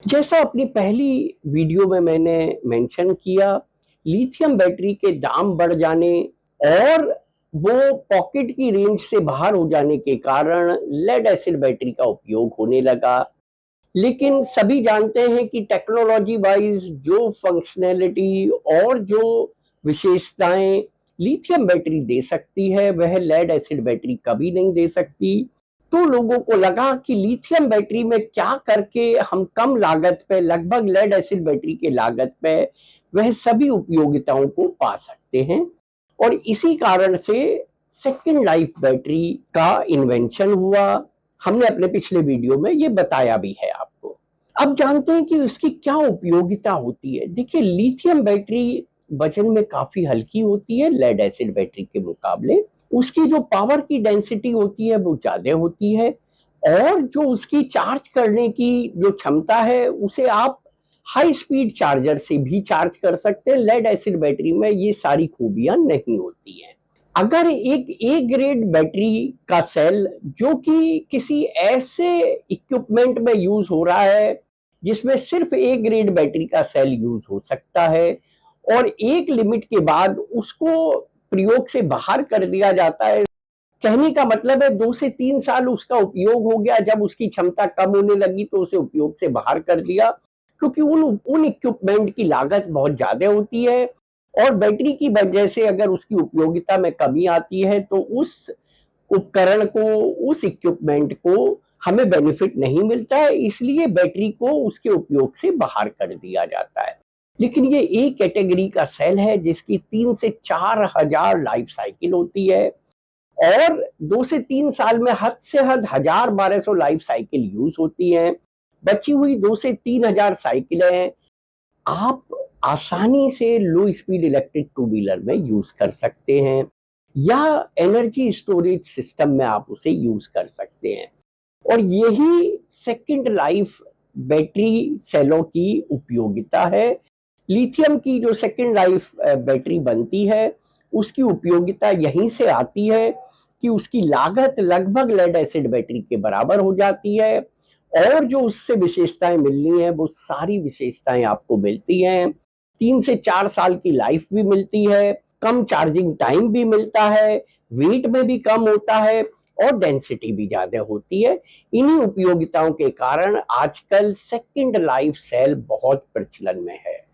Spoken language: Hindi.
जैसा अपनी पहली वीडियो में मैंने मेंशन किया, लिथियम बैटरी के दाम बढ़ जाने और वो पॉकेट की रेंज से बाहर हो जाने के कारण लेड एसिड बैटरी का उपयोग होने लगा। लेकिन सभी जानते हैं कि टेक्नोलॉजी वाइज जो फंक्शनैलिटी और जो विशेषताएं लिथियम बैटरी दे सकती है, वह लेड एसिड बैटरी कभी नहीं दे सकती। तो लोगों को लगा कि लिथियम बैटरी में क्या करके हम कम लागत पे, लगभग लेड एसिड बैटरी के लागत पे, वह सभी उपयोगिताओं को पा सकते हैं। और इसी कारण से सेकेंड लाइफ बैटरी का इन्वेंशन हुआ। हमने अपने पिछले वीडियो में ये बताया भी है आपको। अब जानते हैं कि उसकी क्या उपयोगिता होती है। देखिए, लिथियम बैटरी वजन में काफी हल्की होती है लेड एसिड बैटरी के मुकाबले। उसकी जो पावर की डेंसिटी होती है वो ज्यादा होती है, और जो उसकी चार्ज करने की जो क्षमता है उसे आप हाई स्पीड चार्जर से भी चार्ज कर सकते हैं। लेड एसिड बैटरी में ये सारी खूबियां नहीं होती हैं। अगर एक ए ग्रेड बैटरी का सेल जो कि किसी ऐसे इक्विपमेंट में यूज हो रहा है जिसमें सिर्फ ए ग्रेड बैटरी का सेल यूज हो सकता है, और एक लिमिट के बाद उसको प्रयोग से बाहर कर दिया जाता है। कहने का मतलब है 2 से 3 साल उसका उपयोग हो गया, जब उसकी क्षमता कम होने लगी तो उसे उपयोग से बाहर कर दिया, क्योंकि उन इक्विपमेंट की लागत बहुत ज्यादा होती है। और बैटरी की वजह से अगर उसकी उपयोगिता में कमी आती है तो उस उपकरण को, उस इक्विपमेंट को हमें बेनिफिट नहीं मिलता है, इसलिए बैटरी को उसके उपयोग से बाहर कर दिया जाता है। लेकिन ये एक कैटेगरी का सेल है जिसकी 3 से 4 हजार लाइफ साइकिल होती है, और 2 से 3 साल में हद से हद 1000-1200 लाइफ साइकिल यूज होती हैं। बची हुई 2 से 3000 साइकिलें आप आसानी से लो स्पीड इलेक्ट्रिक टू व्हीलर में यूज कर सकते हैं, या एनर्जी स्टोरेज सिस्टम में आप उसे यूज कर सकते हैं। और यही सेकंड लाइफ बैटरी सेलों की उपयोगिता है। लिथियम की जो सेकंड लाइफ बैटरी बनती है उसकी उपयोगिता यहीं से आती है कि उसकी लागत लगभग लेड एसिड बैटरी के बराबर हो जाती है, और जो उससे विशेषताएं मिलनी है वो सारी विशेषताएं आपको मिलती हैं। 3 से 4 साल की लाइफ भी मिलती है, कम चार्जिंग टाइम भी मिलता है, वेट में भी कम होता है, और डेंसिटी भी ज्यादा होती है। इन्हीं उपयोगिताओं के कारण आजकल सेकंड लाइफ सेल बहुत प्रचलन में है।